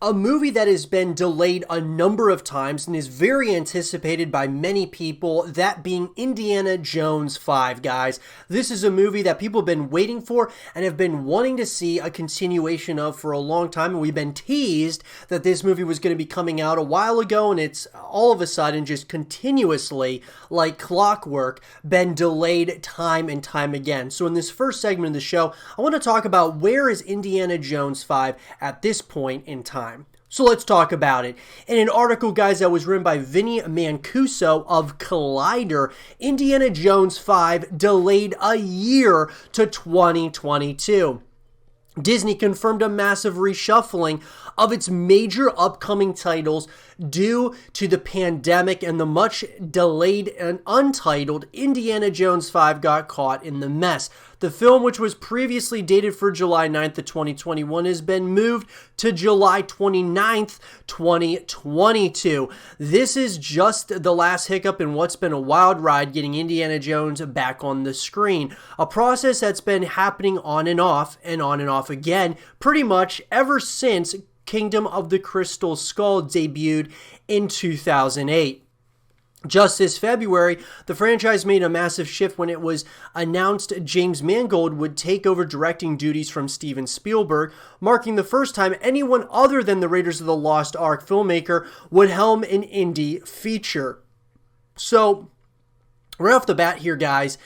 A movie that has been delayed a number of times and is very anticipated by many people, that being Indiana Jones 5, guys. This is a movie that people have been waiting for and have been wanting to see a continuation of for a long time, and we've been teased that this movie was going to be coming out a while ago, and it's all of a sudden just continuously, like clockwork, been delayed time and time again. So in this first segment of the show, I want to talk about where is Indiana Jones 5 at this point in time. So let's talk about it. In an article, guys, that was written by Vinny Mancuso of Collider, Indiana Jones 5 delayed a year to 2022. Disney confirmed a massive reshuffling of its major upcoming titles due to the pandemic, and the much delayed and untitled Indiana Jones 5 got caught in the mess. The film, which was previously dated for July 9th of 2021, has been moved to July 29th, 2022. This is just the last hiccup in what's been a wild ride getting Indiana Jones back on the screen. A process that's been happening on and off again pretty much ever since Kingdom of the Crystal Skull debuted in 2008. Just this February, the franchise made a massive shift when it was announced James Mangold would take over directing duties from Steven Spielberg, marking the first time anyone other than the Raiders of the Lost Ark filmmaker would helm an indie feature. So, right off the bat here, guys,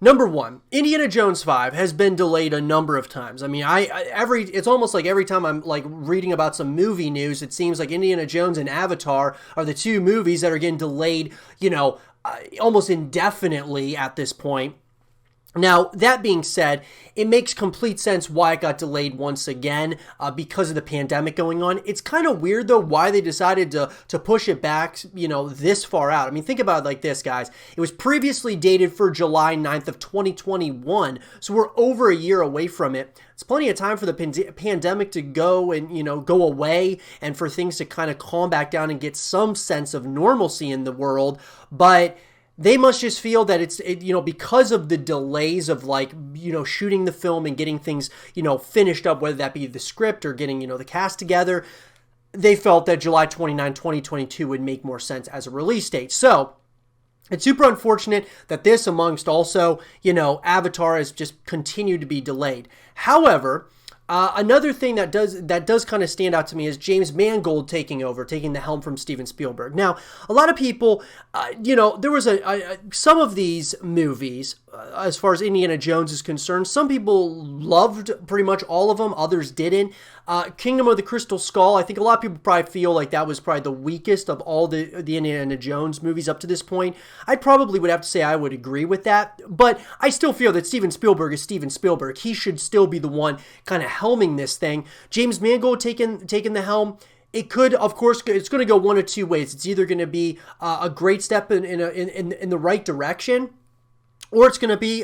number one, Indiana Jones 5 has been delayed a number of times. I mean, it's almost like every time I'm like reading about some movie news, it seems like Indiana Jones and Avatar are the two movies that are getting delayed, almost indefinitely at this point. Now, that being said, it makes complete sense why it got delayed once again because of the pandemic going on. It's kind of weird, though, why they decided to push it back, this far out. I mean, think about it like this, guys. It was previously dated for July 9th of 2021, so we're over a year away from it. It's plenty of time for the pandemic to go and, go away and for things to kind of calm back down and get some sense of normalcy in the world, but they must just feel that because of the delays of shooting the film and getting things, finished up, whether that be the script or getting, the cast together, they felt that July 29, 2022 would make more sense as a release date. So it's super unfortunate that this, amongst also, Avatar, has just continued to be delayed. However, another thing that does kind of stand out to me is James Mangold taking the helm from Steven Spielberg. Now, a lot of people, there was some of these movies, as far as Indiana Jones is concerned, some people loved pretty much all of them, others didn't. Kingdom of the Crystal Skull, I think a lot of people probably feel like that was probably the weakest of all the Indiana Jones movies up to this point. I probably would have to say I would agree with that, but I still feel that Steven Spielberg is Steven Spielberg. He should still be the one kind of helming this thing. James Mangold taking the helm. It could, of course, it's going to go one of two ways. It's either going to be a great step in the right direction, or it's going to be,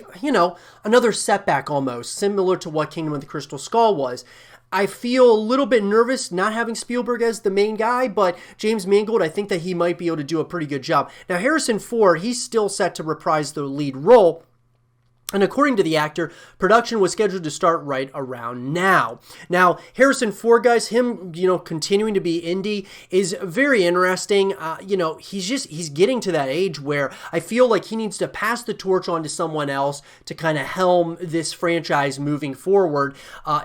another setback almost, similar to what Kingdom of the Crystal Skull was. I feel a little bit nervous not having Spielberg as the main guy, but James Mangold, I think that he might be able to do a pretty good job. Now, Harrison Ford, he's still set to reprise the lead role. And according to the actor, production was scheduled to start right around now. Now, Harrison Ford, guys, him, continuing to be indie is very interesting. He's getting to that age where I feel like he needs to pass the torch on to someone else to kind of helm this franchise moving forward.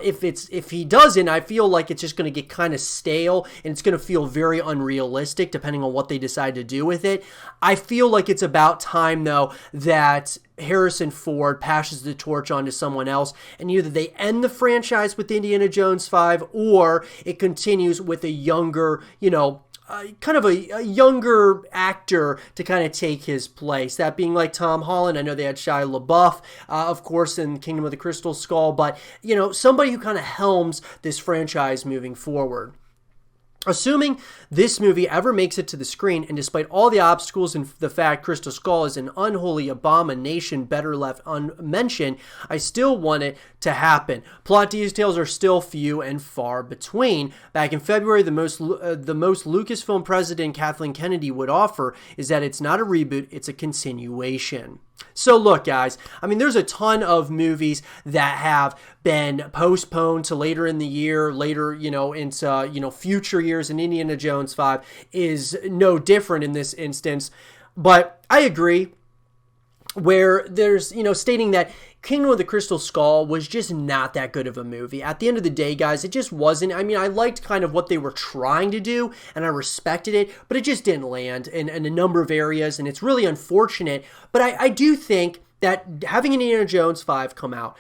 If he doesn't, I feel like it's just going to get kind of stale and it's going to feel very unrealistic depending on what they decide to do with it. I feel like it's about time, though, that Harrison Ford passes the torch on to someone else, and either they end the franchise with Indiana Jones 5 or it continues with a younger, kind of a younger actor to kind of take his place. That being like Tom Holland. I know they had Shia LaBeouf, of course, in Kingdom of the Crystal Skull, but, somebody who kind of helms this franchise moving forward. Assuming this movie ever makes it to the screen, and despite all the obstacles and the fact Crystal Skull is an unholy abomination better left unmentioned, I still want it to happen. Plot details are still few and far between. Back in February, the most Lucasfilm president Kathleen Kennedy would offer is that it's not a reboot, it's a continuation. So look, guys, I mean, there's a ton of movies that have been postponed to later in the year, later, into, future years, and Indiana Jones 5 is no different in this instance. But I agree where there's, stating that Kingdom of the Crystal Skull was just not that good of a movie. At the end of the day, guys, it just wasn't. I mean, I liked kind of what they were trying to do, and I respected it, but it just didn't land in a number of areas, and it's really unfortunate. But I do think that having Indiana Jones 5 come out,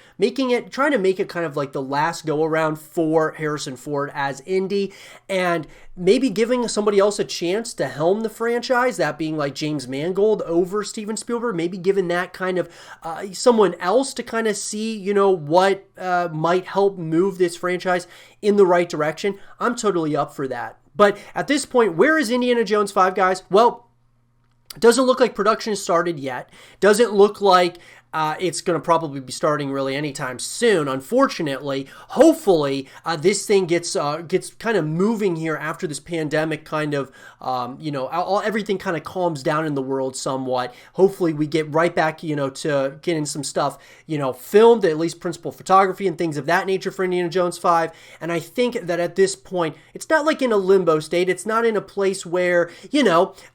trying to make it kind of like the last go around for Harrison Ford as Indy, and maybe giving somebody else a chance to helm the franchise, that being like James Mangold over Steven Spielberg, maybe giving that kind of someone else to kind of see, what might help move this franchise in the right direction. I'm totally up for that. But at this point, where is Indiana Jones 5, guys? Well, doesn't look like production started yet. Doesn't look like it's going to probably be starting really anytime soon, unfortunately. Hopefully, this thing gets kind of moving here after this pandemic kind of, everything kind of calms down in the world somewhat. Hopefully, we get right back, to getting some stuff, filmed, at least principal photography and things of that nature for Indiana Jones 5. And I think that at this point, it's not like in a limbo state. It's not in a place where,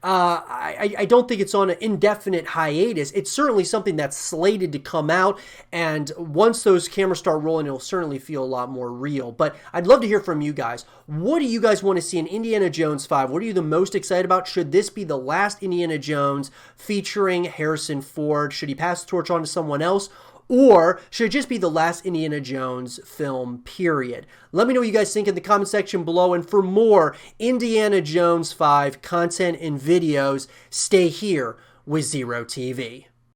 I don't think it's on an indefinite hiatus. It's certainly something that's slated to come out, and once those cameras start rolling, it'll certainly feel a lot more real. But I'd love to hear from you guys. What do you guys want to see in Indiana Jones 5? What are you the most excited about? Should this be the last Indiana Jones featuring Harrison Ford? Should he pass the torch on to someone else? Or should it just be the last Indiana Jones film, period? Let me know what you guys think in the comment section below. And for more Indiana Jones 5 content and videos, stay here with Zero TV.